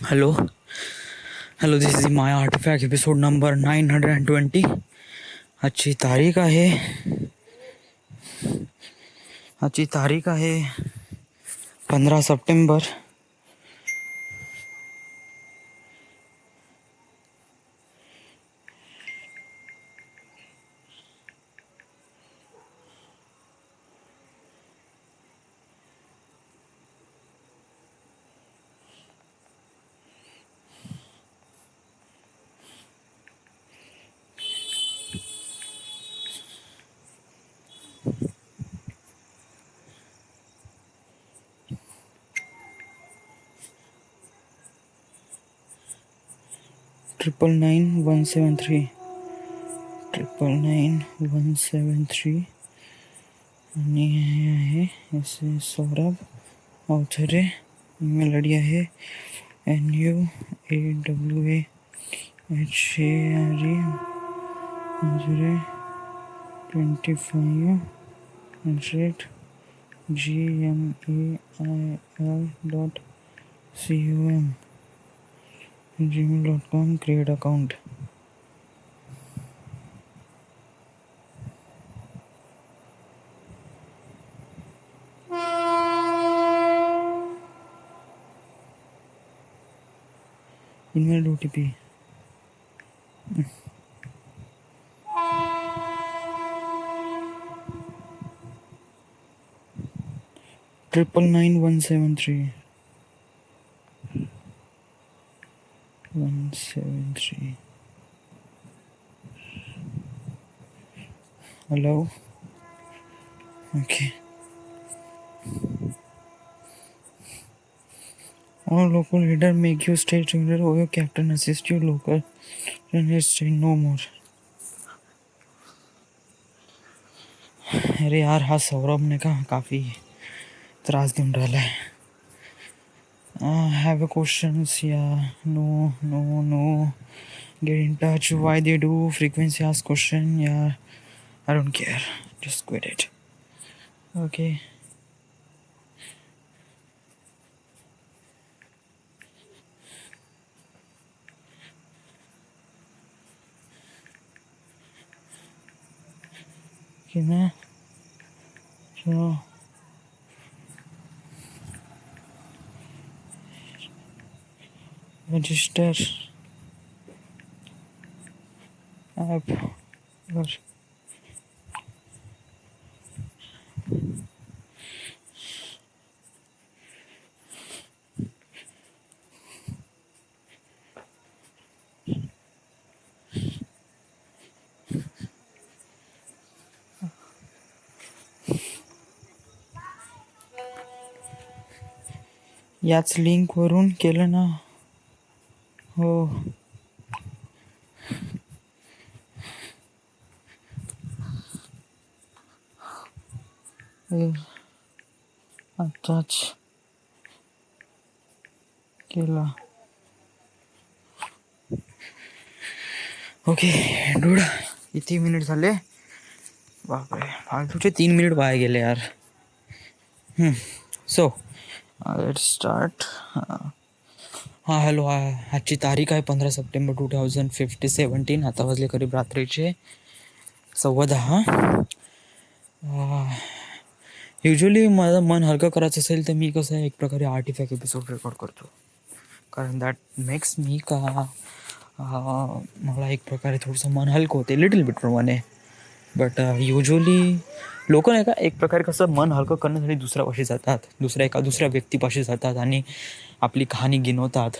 Hello, hello. This is my artifact episode number 920. आजची तारीख आहे 15 सप्टेंबर. ट्रिपल 99173 99173 आणि हे आहे S S Saurabh Awathare. Email I D आहे NUAWHARE25 gmail.com. Create account. Email OTP. 173. Hello. Okay. All local leader make you state regular or your captain assist you local and stay no more. अरे यार, हा सौरभ ने का काफ़ी त्रास देऊन राहिला आहे. Have a questions? Yeah. No. Get in touch. Why they do? Frequency ask question. Yeah. I don't care. Just quit it. Okay. Okay, man. So. Register. App. याच लिंक वरून केलं ना. हो. आताच केला. ओके डूड, किती मिनिट झाले? बापरे, फालतूचे 3 मिनिट वाया गेले यार. So let's start. हां हॅलो. आजची तारीख आहे 15 सप्टेंबर 2017. आता वाजले करीब रात्रीचे 10:15. युजली माझं मन हलकं करायचं असेल तर मी कसं आहे, एक प्रकारे आर्टिफॅक्ट एपिसोड रेकॉर्ड करतो. कारण दॅट मेक्स मी का मला एक प्रकारे थोडंसं मन हलकं होते, लिटल बिट प्रमाणे. बट युजली लोक नाही का, एक प्रकारे कसं मन हलकं करण्यासाठी दुसऱ्यापाशी जातात, दुसऱ्या व्यक्तीपाशी जातात आणि आपली कहाणी गिनवतात.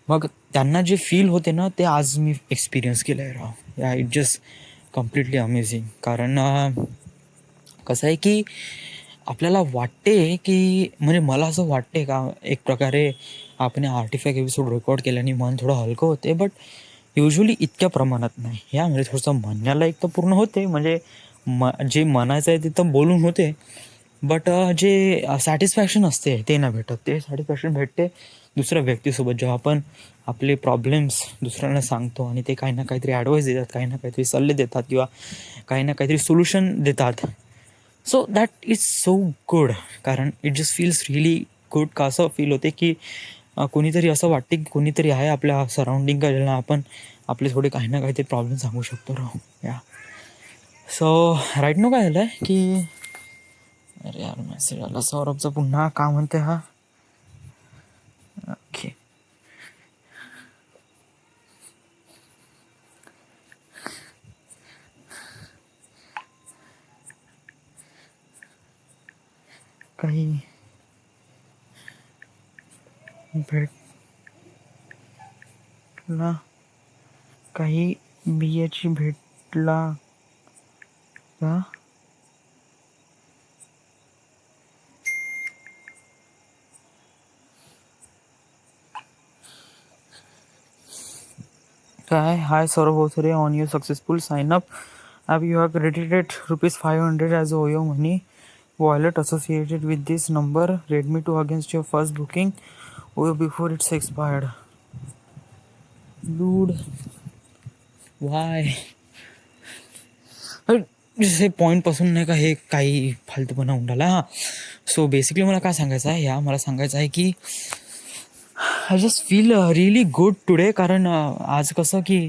मग त्यांना जे फील होते ना, ते आज मी एक्सपिरियन्स केलं आहे राव. या इट जस्ट कम्प्लिटली अमेझिंग. कारण कसं आहे की आपल्याला वाटते की, म्हणजे मला असं वाटते का एक प्रकारे आपण आर्टिफॅक्ट एपिसोड रेकॉर्ड केल्याने मन थोडं हलकं होते. बट युजली इतक्या प्रमाणात नाही. यामध्ये थोडंसं म्हणण्याला एक तर पूर्ण होते, म्हणजे जे म्हणायचं आहे ते तर बोलून होते. बट जे सॅटिस्फॅक्शन असते ते नाही भेटत. ते सॅटिस्फॅक्शन भेटते दुसऱ्या व्यक्तीसोबत, जेव्हा आपण आपले प्रॉब्लेम्स दुसऱ्यांना सांगतो आणि ते काही ना काहीतरी ॲडवाईस देतात, काही ना काहीतरी सल्ले देतात किंवा काही ना काहीतरी सोल्युशन देतात. So that is so good. कारण it just feels really good. का असं फील होते की कोणीतरी असं वाटते की कोणीतरी आहे आपल्या सराउंडिंग का ज्याला आपण आपले थोडे काही ना काही ते प्रॉब्लेम सांगू शकतो राव. या सो राईट नो काय झालं आहे की अरे यार मेसेज आला सौरभचा पुन्हा. का म्हणते हा? ओके. काही भेटला, काही बियाची भेटला का? काय hi Saurabh Hosare on your successful sign up app you have credited ₹500 as OYO money wallet associated with this number. Redmi 2 against your first booking or before it's expired. Dude, why? हे पॉईंटपासून नाही का हे काही फालतूपणा उंडाला. हां, सो बेसिकली मला काय सांगायचं आहे, मला सांगायचं आहे की I just feel really good today. कारण आज कसं की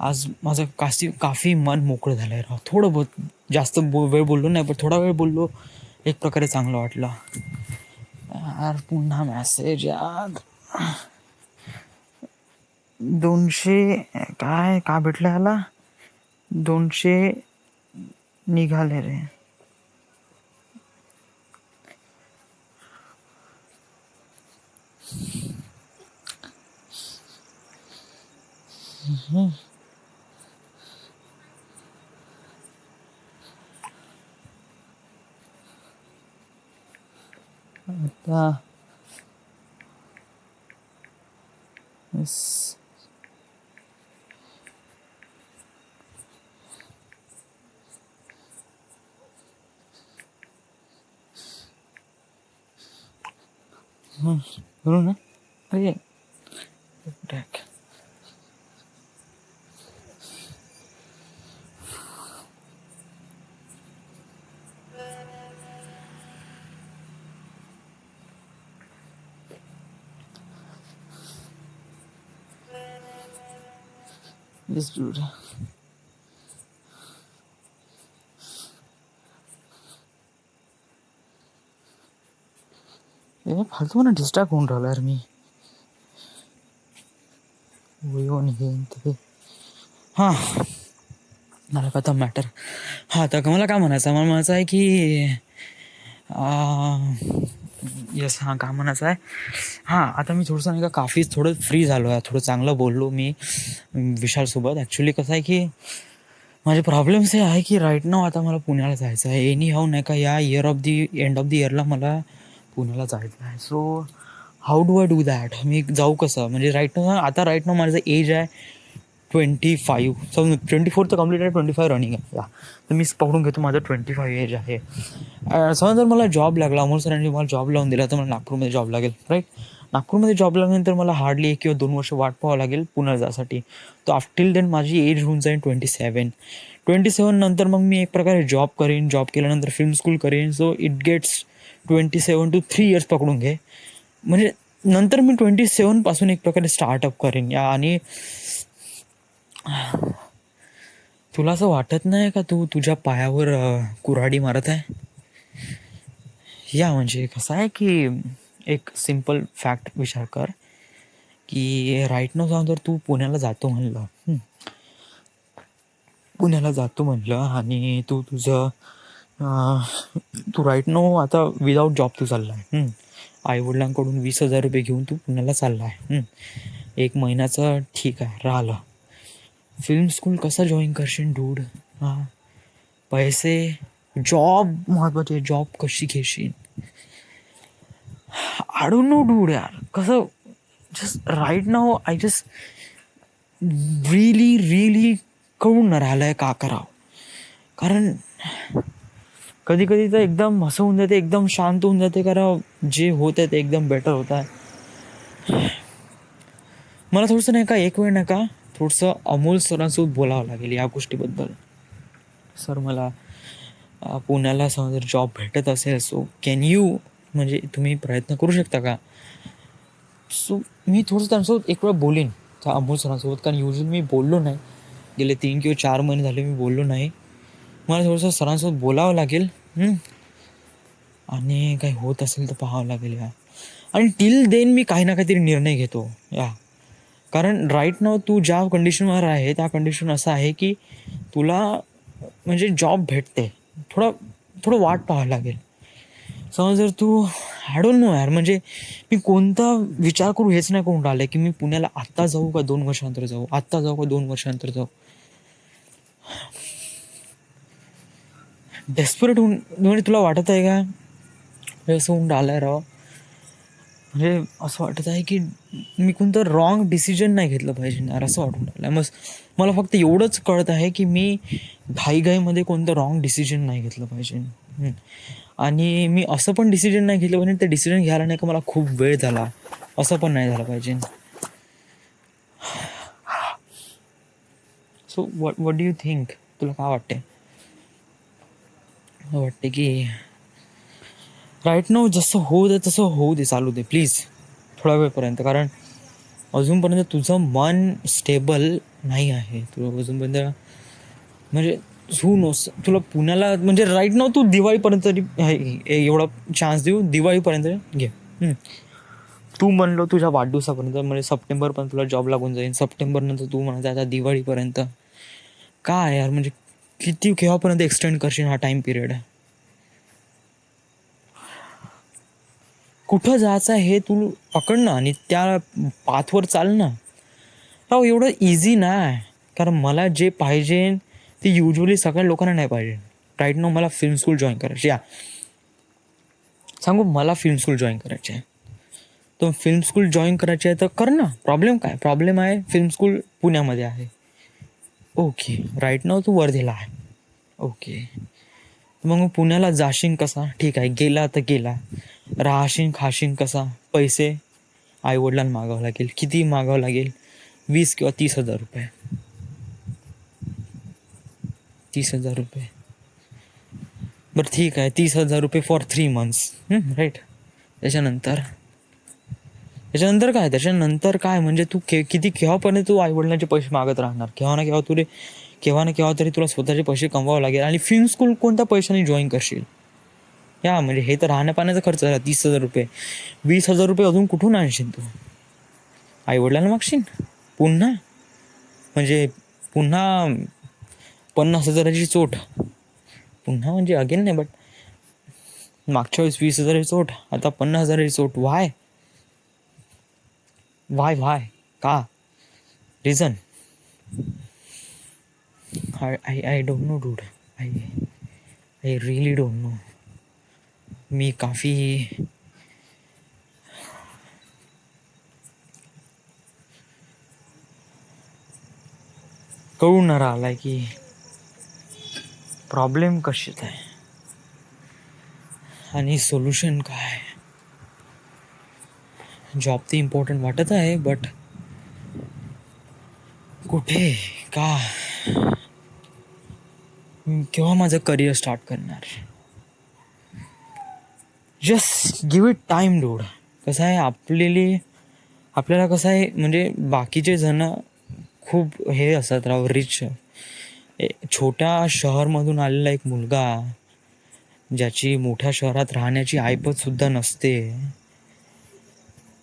आज माझं काफी मन मोकळं झालं आहे राव. थोडं बहुत जास्त वेळ बोललो नाही, पण थोडा वेळ बोललो, एक प्रकारे चांगलं वाटलं. यार पुन्हा मॅसेज यार. 200 काय भेटलं ह्याला? 200 निघाले रे. आता करू ना. अरे टॅक दिस डूड. फालतू मला डिस्ट्रॅक्ट होऊन राहिला यार मी. येऊन हे हां मला का मॅटर. हां तर मला काय म्हणायचं आहे की येस हां काय म्हणायचं आहे. हां आता मी थोडंसं नाही का काफी थोडं फ्री झालो आहे, थोडं चांगलं बोललो मी विशालसोबत. ॲक्च्युली कसं आहे की माझे प्रॉब्लेम्स हे आहे की राईट नाव आता मला पुण्याला जायचं आहे. एनी हाऊ नाही का या एंड ऑफ द इयरला मला पुण्याला जायचं आहे. So how do I do that? मी जाऊ कसं? म्हणजे राईट नाव माझं एज आहे 25. समज 24 तर कम्प्लीट आहे, 25 रनिंग आहे. या तर मी पकडून घेतो माझं 25 एज आहे. समजा जर मला जॉब लागला, अमोल सरांनी मला जॉब लावून दिला तर मला नागपूरमध्ये जॉब लागेल. राईट, नागपूरमध्ये जॉब लागल्यानंतर मला हार्डली 1 किंवा 2 वर्ष वाट पाहावं लागेल पुण्याला जायसाठी. तर आफ्टर देन माझी एज होऊन जाईल 27 नंतर मग मी एक प्रकारे जॉब करेन. जॉब केल्यानंतर फिल्म स्कूल करेन. So it gets 27 to 3 years पकडून घे. म्हणजे नंतर मी 27 पासून एक प्रकारे स्टार्टअप करेन. या आणि तुला असं वाटत नाही का तू तुझ्या पायावर कुऱ्हाडी मारत आहे? या म्हणजे कसं आहे की एक सिम्पल फॅक्ट विचार कर की राईट नाव जाऊन जर तू पुण्याला जातो म्हणलं आणि तुझं तू राईट नाव आता विदाऊट जॉब तू चालला आहे. आईवडिलांकडून 20,000 रुपये घेऊन तू पुण्याला चालला आहे. 1 महिन्याचं ठीक आहे राहिलं. फिल्म स्कूल कसं जॉईन करशील डूड? हां पैसे, जॉब महत्त्वाचे. जॉब कशी घेशील? आय डोंट नो डूड यार. कसं just right now I just really कळून न राहिलं आहे का करावं. कारण कधी कधी तर एकदम असं होऊन जाते, एकदम शांत होऊन जाते. कारण जे होत आहे ते एकदम बेटर होत आहे. मला थोडंसं नाही का एक वेळ नाही का थोडंसं अमोल सरांसोबत बोलावं लागेल या गोष्टीबद्दल. सर मला पुण्याला समजा जर जॉब भेटत असेल सो कॅन यू म्हणजे तुम्ही प्रयत्न करू शकता का? सो मी थोडंसं त्यांच्यासोबत एक वेळा बोलेन त्या अमोल सरांसोबत, कारण युजली मी बोललो नाही. गेले 3 किंवा 4 महिने झाले मी बोललो नाही. मला थोडंसं सरांसोबत बोलावं लागेल. आणि काही होत असेल तर पाहावं लागेल या. आणि टिल देन मी काही ना काहीतरी निर्णय घेतो या. कारण राईट नाव तू ज्या कंडिशनवर आहे त्या कंडिशन असं आहे की तुला म्हणजे जॉब भेटते, थोडं थोडं वाट पाहावं लागेल. समज जर तू आय डोंट नो यार, म्हणजे मी कोणता विचार करू हेच नाही करून राहिलं की मी पुण्याला आत्ता जाऊ का 2 वर्षानंतर जाऊ, आत्ता जाऊ का 2 वर्षानंतर जाऊ. डेस्परेट होऊन म्हणजे तुला वाटत आहे का असं होऊन राहिलं राव. म्हणजे असं वाटत आहे की मी कोणतं रॉंग डिसिजन नाही घेतलं पाहिजे यार, असं वाटून राहिलं. मग मला फक्त एवढंच कळत आहे की मी घाईघाईमध्ये कोणतं रॉंग डिसिजन नाही घेतलं पाहिजे. आणि मी असं पण डिसिजन नाही घेतलं पाहिजे ते डिसिजन घ्यायला नाही का मला खूप वेळ झाला, असं पण नाही झालं पाहिजे. So what do you think, तुला काय वाटते? वाटते की राईट नाव जसं होऊ दे तसं होऊ दे, चालू दे प्लीज थोड्या वेळपर्यंत. कारण अजूनपर्यंत तुझं मन स्टेबल नाही आहे. तुला अजूनपर्यंत म्हणजे तू नोस तुला पुण्याला म्हणजे राईट नाव तू दिवाळीपर्यंत तरी एवढा चान्स देऊ, दिवाळीपर्यंत घे. तू म्हणलो तुझ्या वाढदिवसापर्यंत म्हणजे सप्टेंबरपर्यंत तुला जॉब लागून जाईल. सप्टेंबरनंतर तू म्हणत आता दिवाळीपर्यंत. काय यार म्हणजे किती केव्हापर्यंत एक्सटेंड करशील हा टाईम पिरियड? कुठं जायचं हे तू पकड ना आणि त्या पाथवर चाल ना. हो एवढं इझी नाही. कारण मला जे पाहिजे ते युजली सगळ्या लोकांना नाही पाहिजे. राईट नाव मला फिल्म स्कूल जॉईन करायची. या सांगू, मला फिल्म स्कूल जॉईन करायची आहे. तो फिल्म स्कूल जॉईन करायची आहे तर कर ना. प्रॉब्लेम काय? प्रॉब्लेम आहे फिल्म स्कूल पुण्यामध्ये आहे. ओके, राईट नाव तू वर्धेला आहे. ओके, मग पुण्याला जाशील कसा? ठीक आहे, गेला तर गेला. राहशील खाशील कसा? पैसे आईवडिलांना मागावं लागेल. किती मागावं लागेल? 20 किंवा 30,000 रुपये. 30,000 रुपये. बरं ठीक आहे, 30,000 रुपये फॉर 3 months. राईट. त्याच्यानंतर त्याच्यानंतर काय म्हणजे तू किती केव्हापर्यंत तू आईवडिलांचे पैसे मागत राहणार? केव्हा ना केव्हा तरी तुला स्वतःचे पैसे कमवावं लागेल. आणि फिल्म स्कूल कोणत्या पैशाने जॉईन करशील? या म्हणजे हे तर राहण्या पाण्याचा खर्च झाला 30,000 रुपये. 20,000 रुपये अजून कुठून आणशील तू? आईवडिलांना मागशील पुन्हा? म्हणजे पुन्हा 50,000ची चोट पुन्हा, म्हणजे अगेन नाही, बट मागच्या वेळेस 20,000ची चोट, आता 50,000ची चोट. वाय वाय वाय का? Reason? I don't know dude. I really don't know. मी काफी कळून राहिलाय की प्रॉब्लेम कशात आहे आणि सोल्युशन काय. जॉब तर इम्पॉर्टंट वाटत आहे, बट कुठे, का, केव्हा माझं करिअर स्टार्ट करणार? Just give it time dude. कसं आहे आपल्याला कसं आहे म्हणजे बाकीचे जण खूप हे असतात राव, रिच. छोट्या शहरमधून आलेला एक मुलगा ज्याची मोठ्या शहरात राहण्याची ऐपतसुद्धा नसते,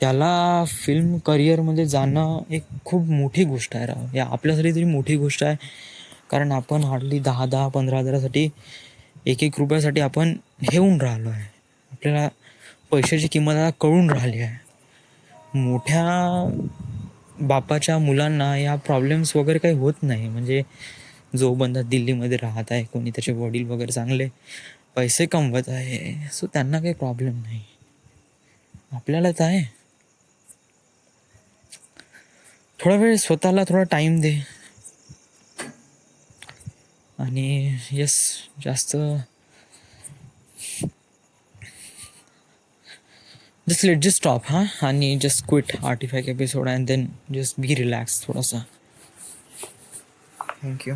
त्याला फिल्म करिअरमध्ये जाणं एक खूप मोठी गोष्ट आहे राव. या आपल्यासाठी तरी मोठी गोष्ट आहे, कारण आपण हार्डली 10-10, 15,000साठी, 1-1 रुपयासाठी आपण हेऊन राहिलो आहे. आपल्याला पैशाची किंमत आता कळून राहिली आहे. मोठ्या बापाच्या मुलांना या प्रॉब्लेम्स वगैरे काही होत नाही. म्हणजे जो बंदा दिल्लीमध्ये राहत आहे, कोणी त्याचे वडील वगैरे चांगले पैसे कमवत आहे, सो त्यांना काही प्रॉब्लेम नाही. आपल्याला तर आहे. थोडा वेळ स्वतःला थोडा टाईम दे. आणि यस, जास्त just stop आणि just quit Artifact episode and then just be relaxed थोडासा. थँक्यू.